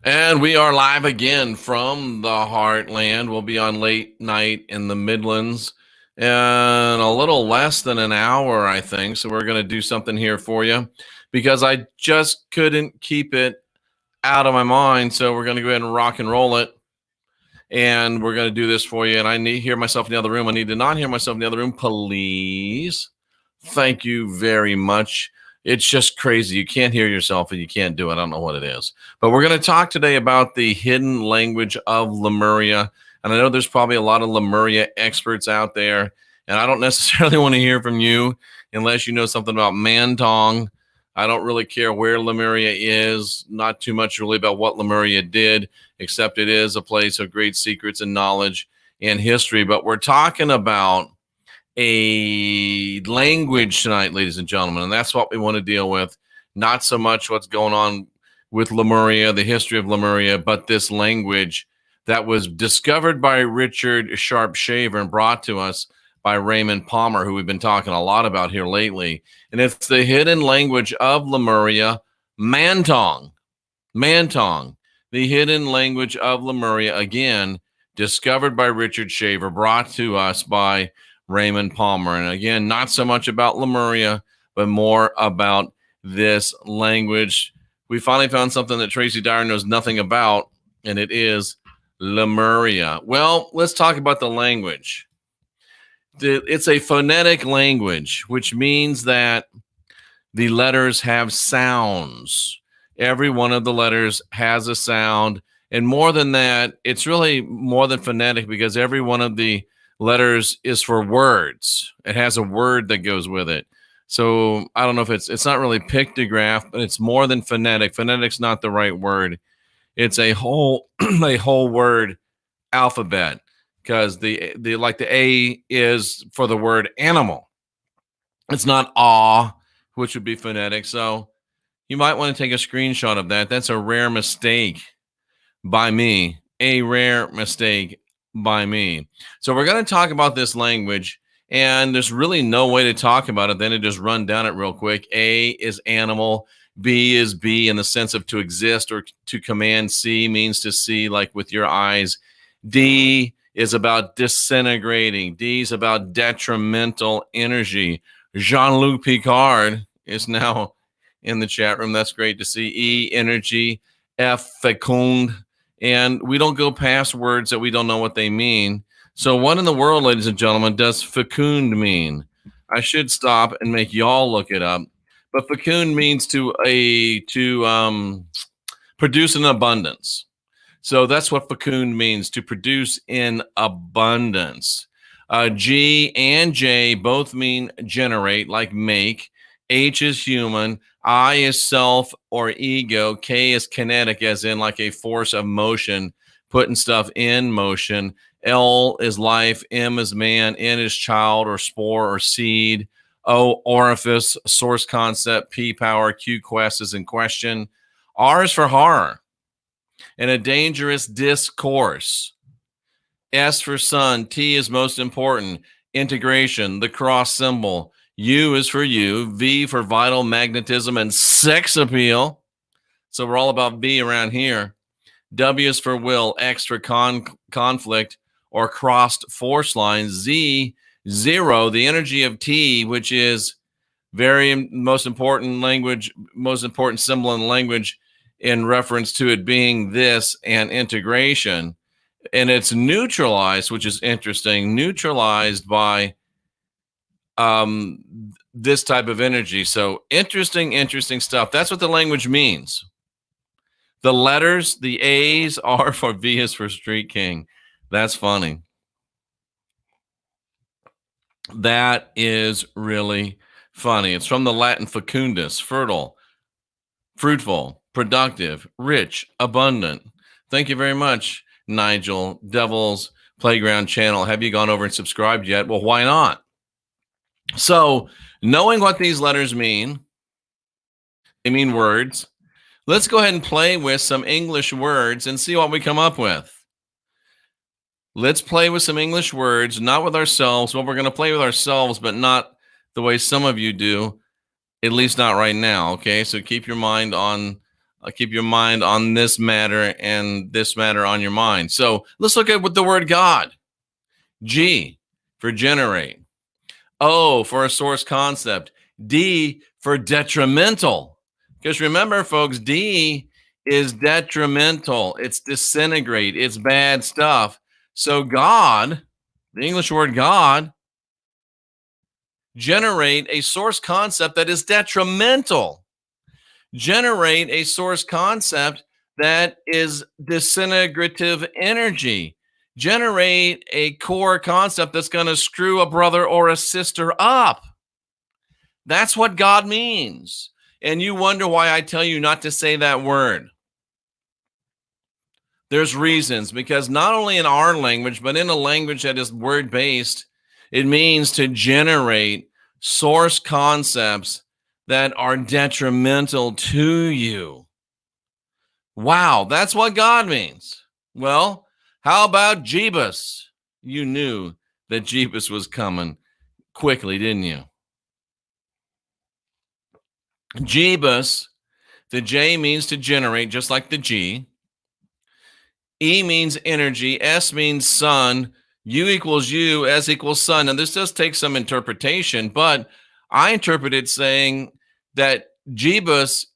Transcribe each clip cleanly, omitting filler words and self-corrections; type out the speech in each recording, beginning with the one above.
And we are live again from the Heartland. We'll be on late night in the Midlands in a little less than an hour, I think. So we're going to do something here for you because I just couldn't keep it out of my mind. So we're going to go ahead and rock and roll it. And we're going to do this for you. And I need to hear myself in the other room. I need to not hear myself in the other room, please. Thank you very much. It's just crazy. You can't hear yourself and you can't do it. I don't know what it is. But we're going to talk today about the hidden language of Lemuria. And I know there's probably a lot of Lemuria experts out there. And I don't necessarily want to hear from you unless you know something about Mantong. I don't really care where Lemuria is, not too much really about what Lemuria did, except it is a place of great secrets and knowledge and history. But we're talking about a language tonight, ladies and gentlemen, and that's what we want to deal with. Not so much what's going on with Lemuria, the history of Lemuria, but this language that was discovered by Richard Sharpshaver and brought to us by Raymond Palmer, who we've been talking a lot about here lately. And it's the hidden language of Lemuria, Mantong. Mantong, the hidden language of Lemuria, again, discovered by Richard Shaver, brought to us by Raymond Palmer. And again, not so much about Lemuria, but more about this language. We finally found something that Tracy Dyer knows nothing about, and it is Lemuria. Well, let's talk about the language. It's a phonetic language, which means that the letters have sounds. Every one of the letters has a sound. And more than that, it's really more than phonetic because every one of the letters is for words. It has a word that goes with it. So I don't know if it's not really pictograph, but it's more than phonetic. Phonetic's not the right word. It's a whole a whole word alphabet because the like the A is for the word animal. It's not aw, which would be phonetic. So you might want to take a screenshot of that. That's a rare mistake by me. A rare mistake by me. So we're going to talk about this language, and there's really no way to talk about it than to just run down it real quick. A is animal. B is be in the sense of to exist or to command. C means to see, like with your eyes. D is about disintegrating. D is about detrimental energy. Jean-Luc Picard is now in the chat room. That's great to see. E, energy. F, fecund. And we don't go past words that we don't know what they mean. So what in the world, ladies and gentlemen, does fecund mean? I should stop and make y'all look it up. But fecund means to produce in abundance. So that's what fecund means, to produce in abundance. G and J both mean generate, like make. H is human. I is self or ego. K is kinetic, as in like a force of motion, putting stuff in motion. L is life. M is man. N is child or spore or seed. O, orifice, source concept. P, power. Q, quest is in question. R is for horror and a dangerous discourse. S for sun. T is most important. Integration, the cross symbol. U is for you. V for vital magnetism and sex appeal. So we're all about V around here. W is for will. X for conflict or crossed force lines. Z, zero, the energy of T, which is very most important language, most important symbol in language in reference to it being this and integration. And it's neutralized, which is interesting, neutralized by this type of energy. So interesting stuff. That's what the language means. The letters, the A's are for V is for Street King. That's funny. That is really funny. It's from the Latin fecundus, fertile, fruitful, productive, rich, abundant. Thank you very much, Nigel. Devil's Playground channel. Have you gone over and subscribed yet? Well, why not? So, knowing what these letters mean, they mean words. Let's go ahead and play with some English words and see what we come up with. Let's play with some English words, not with ourselves. Well, we're going to play with ourselves, but not the way some of you do, at least not right now, okay? So keep your mind on keep your mind on this matter and this matter on your mind. So let's look at what the word God. G for generate. O for a source concept. D for detrimental. Because remember, folks, D is detrimental. It's disintegrate. It's bad stuff. So God, the English word God, generate a source concept that is detrimental. Generate a source concept that is disintegrative energy. Generate a core concept that's going to screw a brother or a sister up. That's what God means. And you wonder why I tell you not to say that word. There's reasons, because not only in our language, but in a language that is word-based, it means to generate source concepts that are detrimental to you. Wow, that's what God means. Well, how about Jebus? You knew that Jebus was coming quickly, didn't you? Jebus, the J means to generate, just like the G. E means energy. S means sun. U equals U. S equals sun. Now, this does take some interpretation, but I interpret it saying that Jebus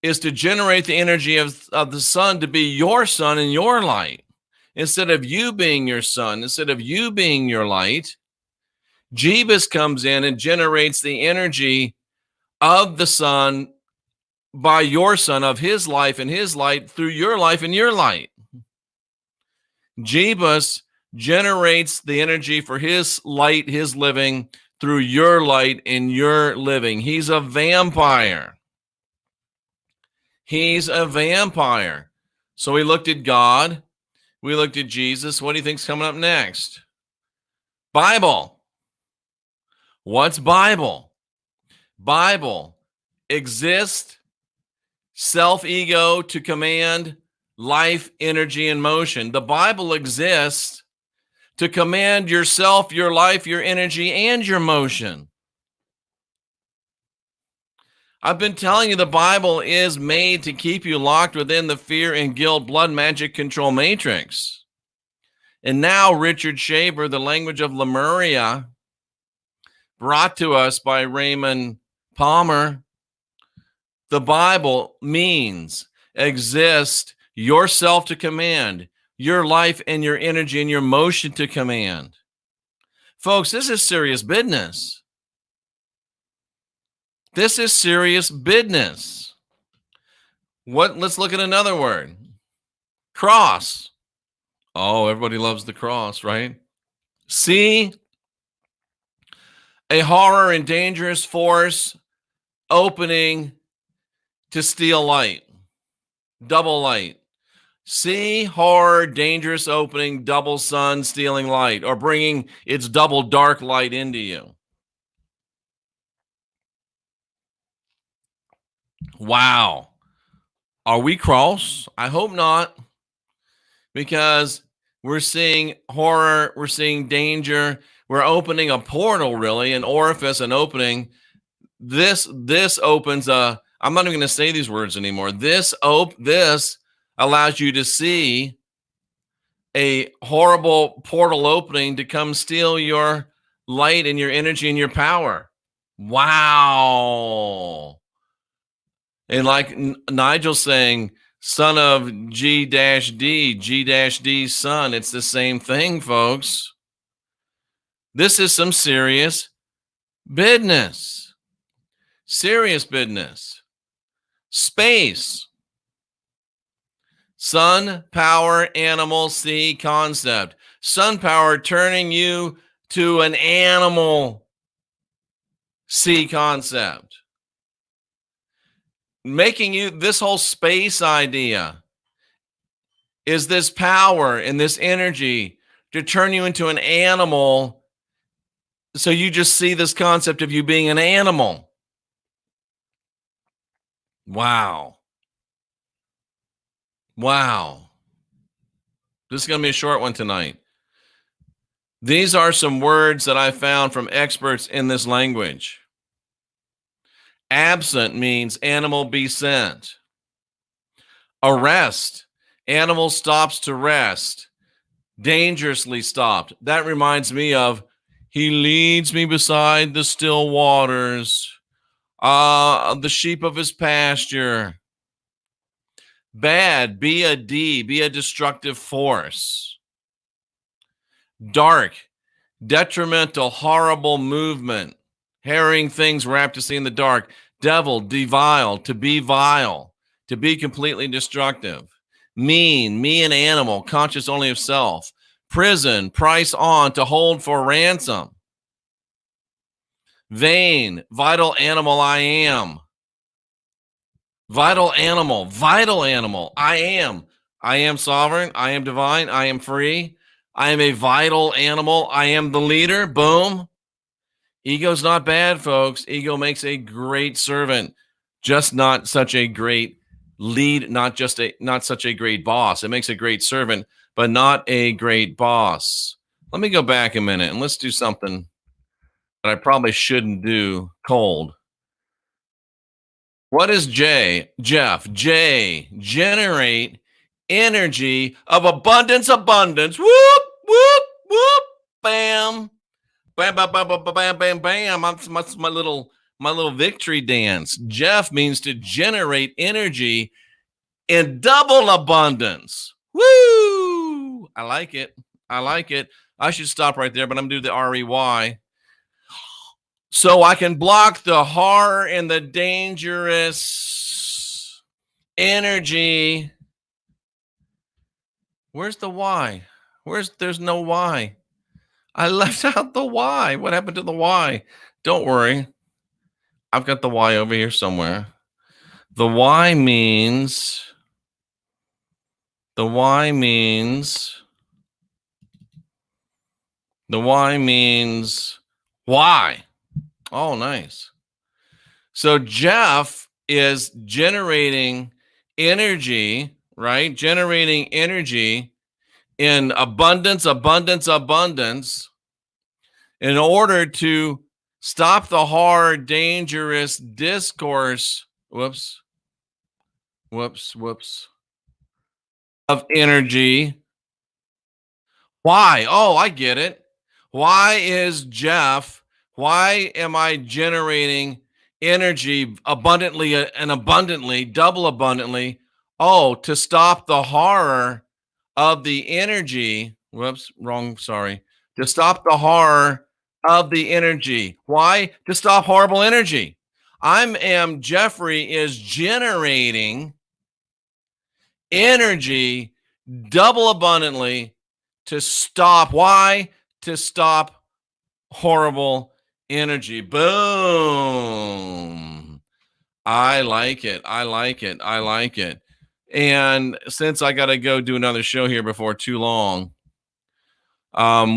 is to generate the energy of the sun to be your sun and your light. Instead of you being your sun, instead of you being your light, Jebus comes in and generates the energy of the sun by your son, of his life and his light through your life and your light. Jebus generates the energy for his light, his living, through your light and your living. He's a vampire. He's a vampire. So we looked at God. We looked at Jesus. What do you think's coming up next? Bible. What's Bible? Bible. Exist, self-ego to command life, energy, and motion. The Bible exists to command yourself, your life, your energy, and your motion. I've been telling you the Bible is made to keep you locked within the fear and guilt blood magic control matrix. And now Richard Shaver, The Language of Lemuria, brought to us by Raymond Palmer. The Bible means exist, yourself to command, your life and your energy and your motion to command. Folks, this is serious business. This is serious business. Let's look at another word. Cross. Oh, everybody loves the cross, right? See, a horror and dangerous force opening to steal light. Double light. See, horror, dangerous opening, double sun, stealing light, or bringing its double dark light into you. Wow. Are we cross? I hope not, because we're seeing horror, we're seeing danger, we're opening a portal, really, an orifice, an opening. This opens a, I'm not even going to say these words anymore. This allows you to see a horrible portal opening to come steal your light and your energy and your power. Wow. And like Nigel saying, son of G-D, son, it's the same thing, folks. This is some serious business. Serious business. Space. Sun, power, animal, sea, concept. Sun power turning you to an animal, sea concept. Making you, this whole space idea is this power and this energy to turn you into an animal. So you just see this concept of you being an animal. Wow. Wow. This is going to be a short one tonight. These are some words that I found from experts in this language. Absent means animal be sent. Arrest. Animal stops to rest. Dangerously stopped. That reminds me of, he leads me beside the still waters, the sheep of his pasture. Bad, be a destructive force. Dark, detrimental, horrible movement, harrying things wrapped to see in the dark. Devil, devile, to be vile, to be completely destructive. Mean, me an animal, conscious only of self. Prison, price on, to hold for ransom. Vain, vital animal I am. Vital animal, I am. I am sovereign, I am divine, I am free. I am a vital animal, I am the leader, boom. Ego's not bad, folks. Ego makes a great servant, just not such a great lead, not such a great boss. It makes a great servant, but not a great boss. Let me go back a minute and let's do something that I probably shouldn't do cold. What is J? Jeff, J, generate energy of abundance. Whoop, whoop, whoop, bam. Bam, bam, bam, bam, bam, bam, bam. That's my little victory dance. Jeff means to generate energy in double abundance. Woo! I like it. I should stop right there, but I'm going to do the REY. So I can block the horror and the dangerous energy. Where's the Y? There's no Y. I left out the Y. What happened to the Y? Don't worry. I've got the Y over here somewhere. The Y means why. Oh, nice. So Jeff is generating energy, right? Generating energy in abundance in order to stop the hard, dangerous discourse. Whoops. Of energy. Why? Oh, I get it. Why am I generating energy abundantly and abundantly, double abundantly? Oh, to stop the horror of the energy. Whoops, wrong, sorry. To stop the horror of the energy. Why? To stop horrible energy. Jeffrey is generating energy double abundantly to stop. Why? To stop horrible energy. Boom. I like it. And since I got to go do another show here before too long,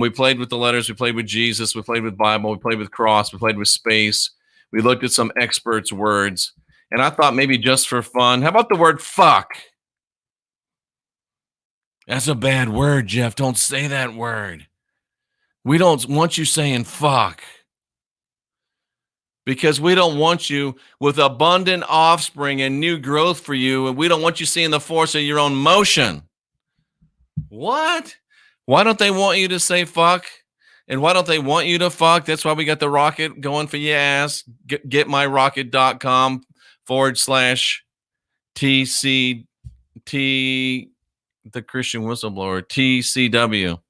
we played with the letters, we played with Jesus, we played with Bible, we played with cross, we played with space. We looked at some experts' words, and I thought maybe just for fun, how about the word fuck? That's a bad word, Jeff. Don't say that word. We don't want you saying fuck, because we don't want you with abundant offspring and new growth for you, and we don't want you seeing the force of your own motion. What? Why don't they want you to say fuck? And why don't they want you to fuck? That's why we got the rocket going for your ass. getmyrocket.com/TCT, the Christian Whistleblower, TCW,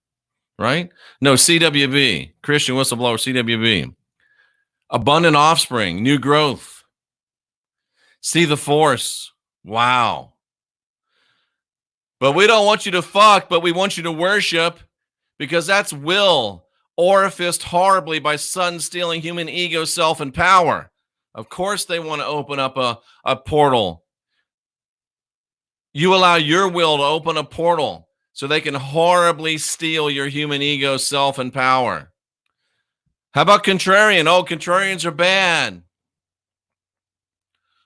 right? No, CWB, Christian Whistleblower, CWB. Abundant offspring, new growth. See the force. Wow. But we don't want you to fuck, but we want you to worship, because that's will orificed horribly by sun-stealing human ego, self, and power. Of course they want to open up a portal. You allow your will to open a portal so they can horribly steal your human ego, self, and power. How about contrarian? Oh, contrarians are bad.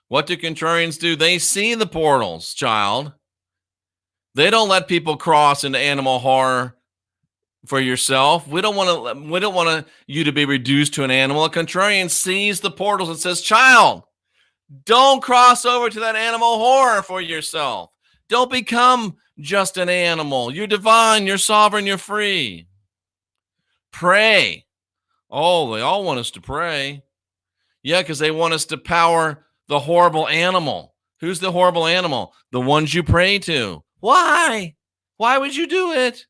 What do contrarians do? They see the portals, child. They don't let people cross into animal horror for yourself. We don't want you to be reduced to an animal. A contrarian sees the portals and says, child, don't cross over to that animal horror for yourself. Don't become just an animal. You're divine, you're sovereign, you're free. Pray. Oh, they all want us to pray. Yeah, because they want us to power the horrible animal. Who's the horrible animal? The ones you pray to. Why? Why would you do it?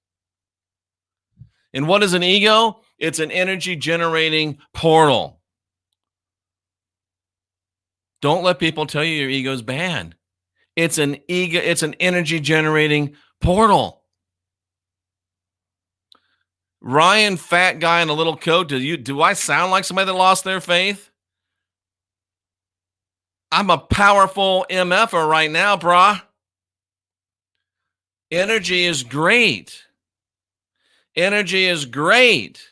And what is an ego? It's an energy generating portal. Don't let people tell you your ego's bad. It's an ego, it's an energy generating portal. Ryan, fat guy in a little coat, do I sound like somebody that lost their faith? I'm a powerful MFer right now, brah. Energy is great. Energy is great.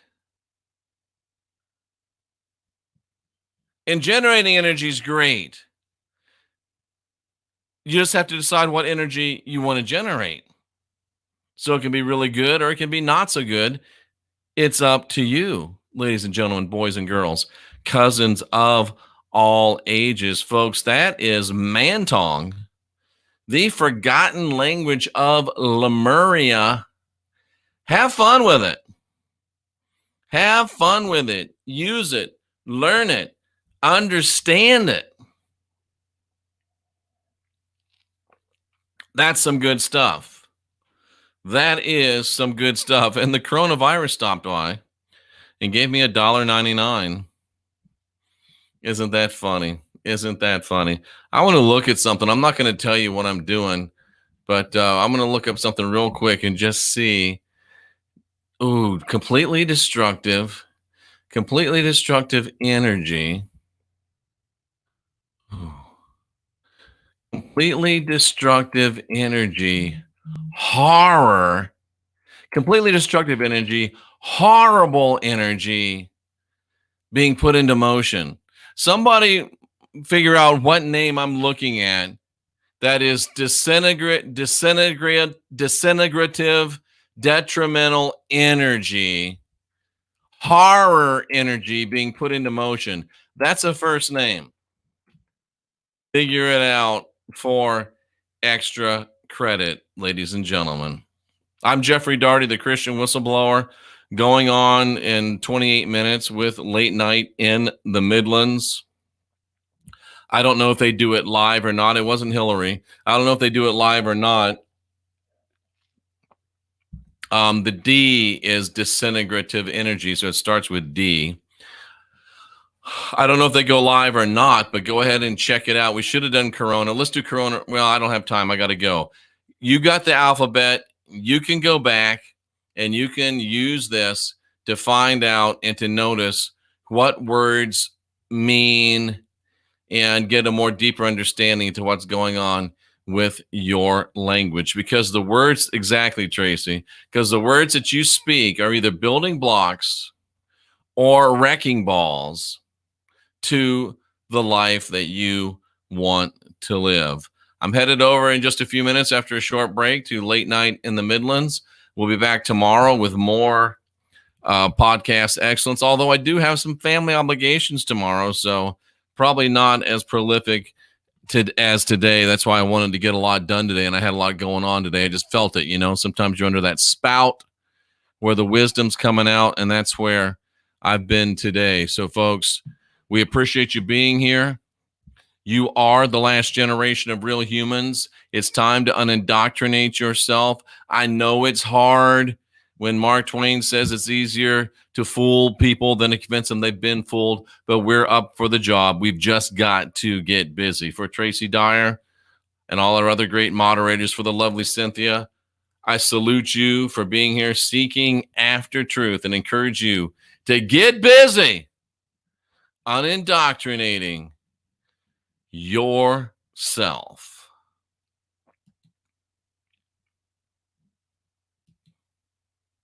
And generating energy is great. You just have to decide what energy you want to generate. So it can be really good or it can be not so good. It's up to you, ladies and gentlemen, boys and girls, cousins of all ages. Folks, that is Mantong, the forgotten language of Lemuria. Have fun with it. Have fun with it. Use it. Learn it. Understand it. That's some good stuff. That is some good stuff. And the coronavirus stopped by and gave me $1.99. Isn't that funny? Isn't that funny? I want to look at something. I'm not going to tell you what I'm doing, but I'm going to look up something real quick and just see. Ooh, completely destructive energy. Ooh. Completely destructive energy. Horror. Completely destructive energy. Horrible energy being put into motion. Somebody figure out what name I'm looking at that is disintegrative, detrimental energy, horror energy being put into motion. That's a first name. Figure it out for extra credit, ladies and gentlemen. I'm Jeffrey Daugherty, the Christian whistleblower, going on in 28 minutes with Late Night in the Midlands. I don't know if they do it live or not. It wasn't Hillary. I don't know if they do it live or not. The D is disintegrative energy, so it starts with D. I don't know if they go live or not, but go ahead and check it out. We should have done Corona. Let's do Corona. Well, I don't have time. I got to go. You got the alphabet. You can go back and you can use this to find out and to notice what words mean and get a more deeper understanding to what's going on with your language. Because the words, exactly, Tracy, because the words that you speak are either building blocks or wrecking balls to the life that you want to live. I'm headed over in just a few minutes after a short break to Late Night in the Midlands. We'll be back tomorrow with more podcast excellence, although I do have some family obligations tomorrow, so probably not as prolific as today. That's why I wanted to get a lot done today, and I had a lot going on today. I just felt it, sometimes you're under that spout where the wisdom's coming out, and that's where I've been today. So, folks, we appreciate you being here. You are the last generation of real humans. It's time to unindoctrinate yourself. I know it's hard when Mark Twain says it's easier to fool people than to convince them they've been fooled, but we're up for the job. We've just got to get busy. For Tracy Dyer and all our other great moderators, for the lovely Cynthia, I salute you for being here, seeking after truth, and encourage you to get busy unindoctrinating yourself.